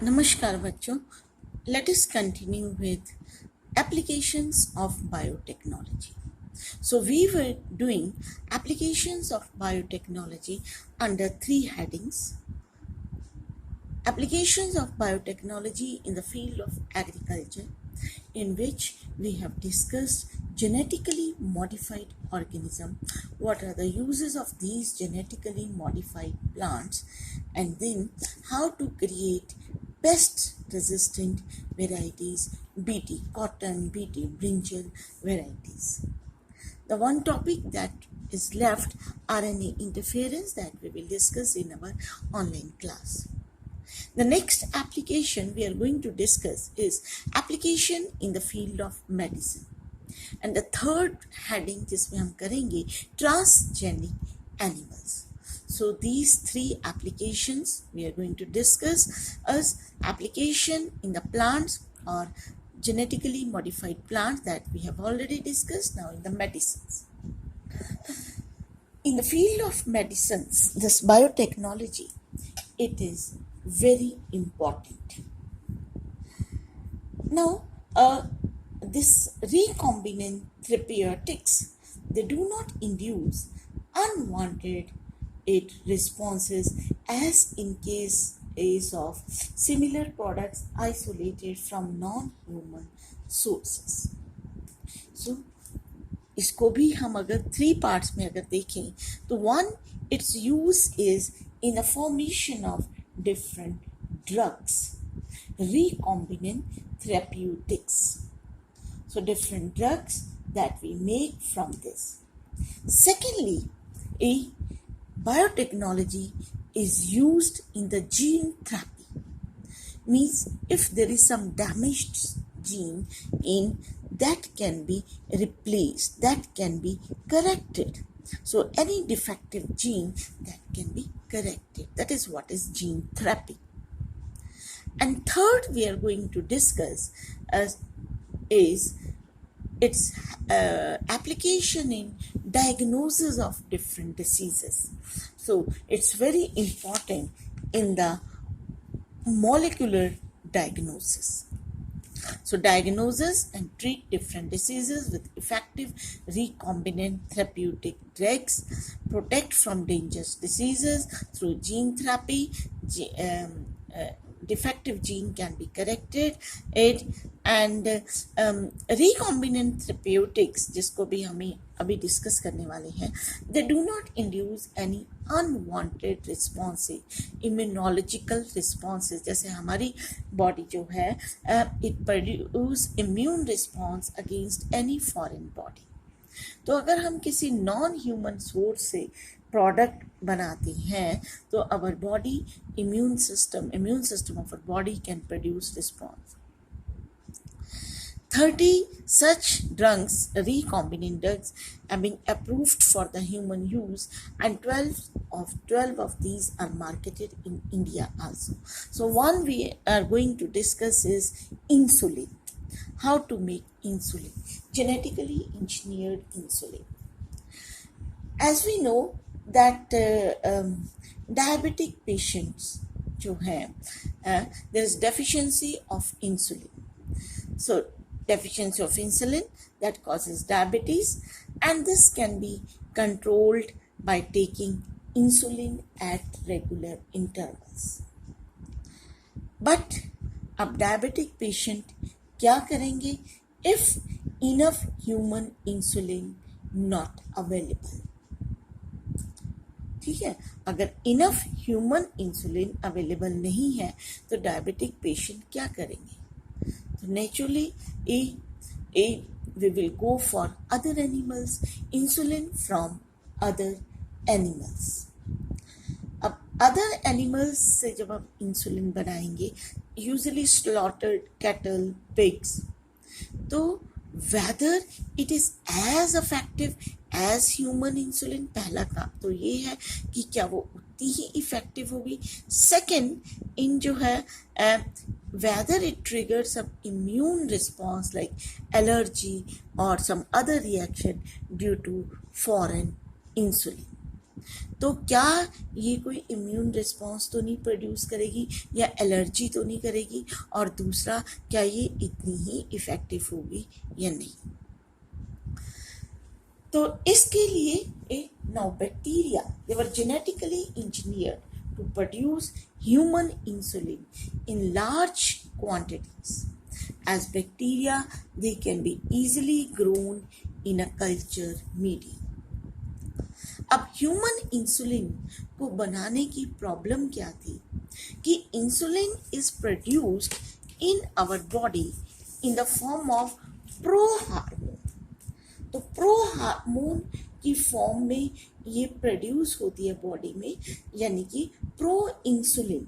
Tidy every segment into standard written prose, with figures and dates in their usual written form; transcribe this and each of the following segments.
Namaskar bachcho. Let us continue with applications of biotechnology. So we were doing applications of biotechnology under three headings. Applications of biotechnology in the field of agriculture, in which we have discussed genetically modified organism, what are the uses of these genetically modified plants, and then how to create pest resistant varieties, bt cotton, bt brinjal varieties. The one topic that is left, RNA interference, that we will discuss in our online class. The next application we are going to discuss is application in the field of medicine. And the third heading जिसमें हम करेंगे transgenic animals. So these three applications we are going to discuss as application in the plants or genetically modified plants that we have already discussed. Now in the medicines. In the field of medicines, this biotechnology, it is very important. Now, this recombinant therapeutics, they do not induce unwanted responses as in case of similar products isolated from non-human sources. So, इसको भी हम अगर three parts में अगर देखें तो one, it's use is in the formation of different drugs, recombinant therapeutics. So different drugs that we make from this. Secondly, a biotechnology is used in the gene therapy. Means if there is some damaged gene in, that can be replaced, that can be corrected. So any defective gene that can be corrected. That is what is gene therapy. And third we are going to discuss is its application in diagnosis of different diseases. So it's very important in the molecular diagnosis. So diagnosis and treat different diseases with effective recombinant therapeutic drugs, protect from dangerous diseases through gene therapy. Defective gene can be corrected it, and recombinant therapeutics जिसको भी हमें अभी discuss करने वाले हैं, they do not induce any unwanted responses, immunological responses. जैसे हमारी body जो है it produce immune response against any foreign body. तो अगर हम किसी नॉन ह्यूमन सोर्स से प्रोडक्ट बनाते हैं तो our body immune system of our body can produce response. 30 such drugs, recombinant drugs, have been approved for the human use, and 12 of these are marketed in India also. So one we are going to discuss is insulin. How to make insulin, genetically engineered insulin. As we know that diabetic patients जो हैं, there is deficiency of insulin. So deficiency of insulin that causes diabetes, and this can be controlled by taking insulin at regular intervals. But अब diabetic patient क्या करेंगे if enough human insulin not available? ठीक है, अगर enough human insulin available नहीं है तो diabetic patient क्या करेंगे? तो naturally we will go for other animals, insulin from other animals. अब अदर एनिमल्स से जब हम इंसुलिन बनाएंगे, यूजुअली स्लॉटर्ड कैटल, पिग्स, तो whether it is as effective as human insulin, पहला काम तो ये है कि क्या वो उतनी ही इफेक्टिव होगी. सेकेंड, इन जो है whether it triggers some immune response like allergy or some other reaction due to foreign insulin. तो क्या ये कोई इम्यून रिस्पॉन्स तो नहीं प्रोड्यूस करेगी या एलर्जी तो नहीं करेगी, और दूसरा क्या ये इतनी ही इफेक्टिव होगी या नहीं। तो इसके लिए now bacteria they were genetically engineered to produce human insulin in large quantities. As bacteria, they can be easily grown in a culture medium. अब ह्यूमन इंसुलिन को बनाने की प्रॉब्लम क्या थी कि insulin is produced in our body in the form of pro hormone. तो pro hormone की form में ये प्रोड्यूस होती है बॉडी में, यानी कि प्रो इंसुलिन।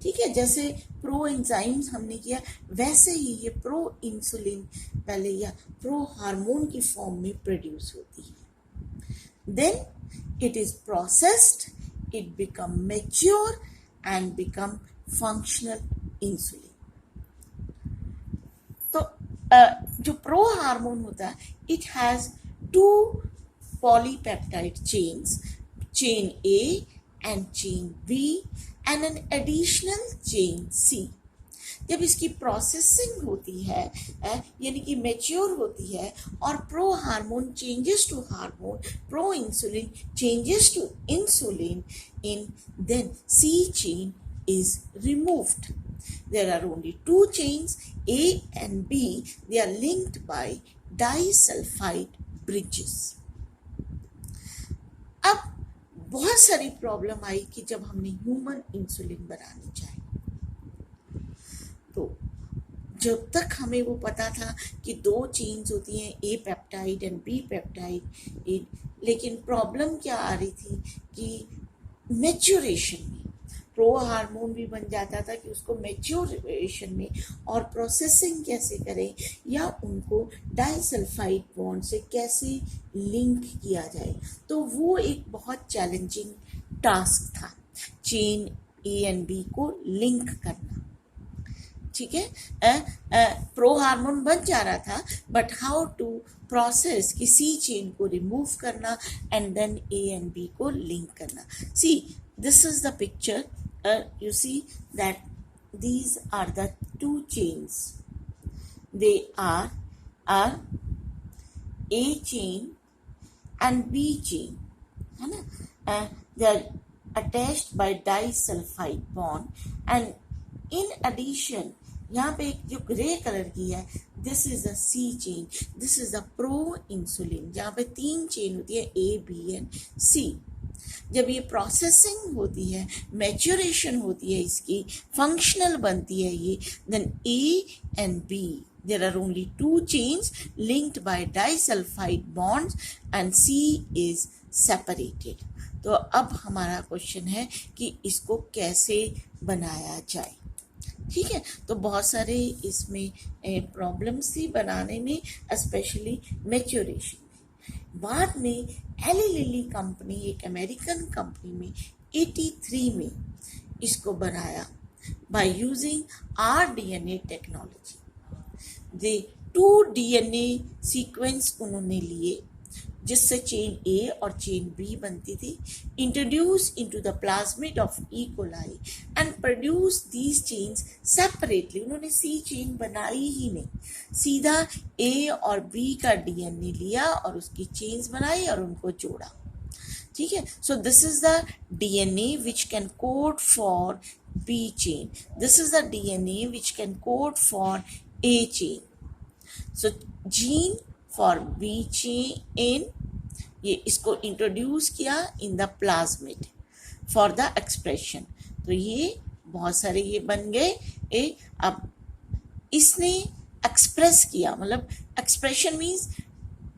ठीक है, जैसे प्रो एंजाइम्स हमने किया, वैसे ही ये प्रो इंसुलिन पहले या प्रो हार्मोन की फॉर्म में प्रोड्यूस होती है। Then it is processed, it become mature and become functional insulin. तो जो प्रो हार्मोन होता है, it has two polypeptide chains, chain A and chain B and an additional chain C. जब इसकी प्रोसेसिंग होती है यानी कि मैच्योर होती है और pro hormone changes to hormone, pro insulin changes to insulin in, then C chain is removed. There are only two chains, A and B. They are linked by disulfide bridges. अब बहुत सारी problem आई कि जब हमने human insulin बनानी चाहिए, तो जब तक हमें वो पता था कि दो चेन्स होती हैं, ए पेप्टाइड एंड बी पेप्टाइड, लेकिन प्रॉब्लम क्या आ रही थी कि मैच्योरेशन में प्रो हार्मोन भी बन जाता था कि उसको मैच्योरेशन में और प्रोसेसिंग कैसे करें या उनको डाइसल्फाइड बॉन्ड से कैसे लिंक किया जाए। तो वो एक बहुत चैलेंजिंग टास्क था, चेन ए एंड बी को लिंक करना। ठीक है, प्रो हार्मोन बन जा रहा था, बट हाउ टू प्रोसेस कि सी चेन को रिमूव करना and then A and B को लिंक करना। See this is the picture, you see that these are the two chains. They are A chain and B chain, है ना? They are attached by disulfide bond, and in addition यहाँ पे एक जो grey colour की है, this is a C chain, this is a pro insulin, जहाँ पे तीन चेन होती है ए बी एंड सी। जब ये प्रोसेसिंग होती है, मैच्योरेशन होती है, इसकी फंक्शनल बनती है ये, then A and B there are only two chains linked by disulfide bonds and C is separated. तो अब हमारा क्वेश्चन है कि इसको कैसे बनाया जाए। ठीक है, तो बहुत सारे इसमें प्रॉब्लम्स थी बनाने में, स्पेशली मैच्योरेशन में। बाद में एली लिली कंपनी, एक अमेरिकन कंपनी में 83 में इसको बनाया by using rDNA technology. They 2 DNA sequence उन्होंने लिए जिससे चेन ए और चेन बी बनती थी, introduce into the plasmid of E coli and produce these chains separately. उन्होंने सी चेन बनाई ही नहीं, सीधा ए और बी का डीएनए लिया और उसकी चेन्स बनाई और उनको जोड़ा। ठीक है, so this is the DNA which can code for B chain, this is the DNA which can code for A chain. So gene for B chain, ये इसको इंट्रोड्यूस किया in the plasmid for the expression. तो ये बहुत सारे ये बन गए। अब इसने एक्सप्रेस किया, मतलब एक्सप्रेशन मीन्स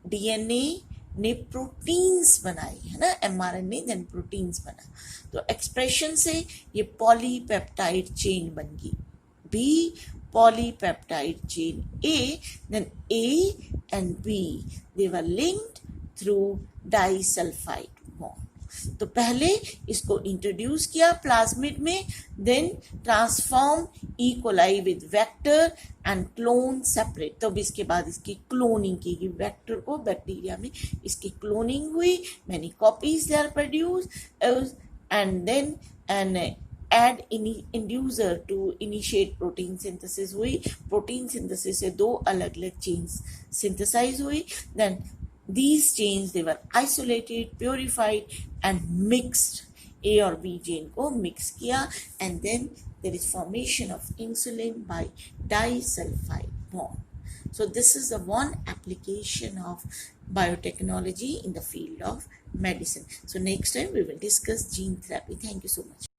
डीएनए ने प्रोटीन्स बनाई, है ना, एमआरएनए देन प्रोटीन्स बना। तो एक्सप्रेशन से ये पॉलीपेप्टाइड चेन बन गई, B polypeptide chain A, then A and B, they were linked through disulfide bond. तो पहले इसको इंट्रोड्यूस किया प्लाज्मिड में, then transform E coli with vector and clone separate. तो इसके बाद इसकी क्लोनिंग की गई, वेक्टर को बैक्टीरिया में इसकी क्लोनिंग हुई, many copies they are produce and then and add inducer to initiate protein synthesis हुई। प्रोटीन सिंथेसिस से दो अलग अलग चेन्स सिंथेसाइज हुई। Then these chains they were isolated, purified and mixed, A और B gene को mix किया, and then there is formation of insulin by disulfide bond. So this is the one application of biotechnology in the field of medicine. So next time we will discuss gene therapy. Thank you so much.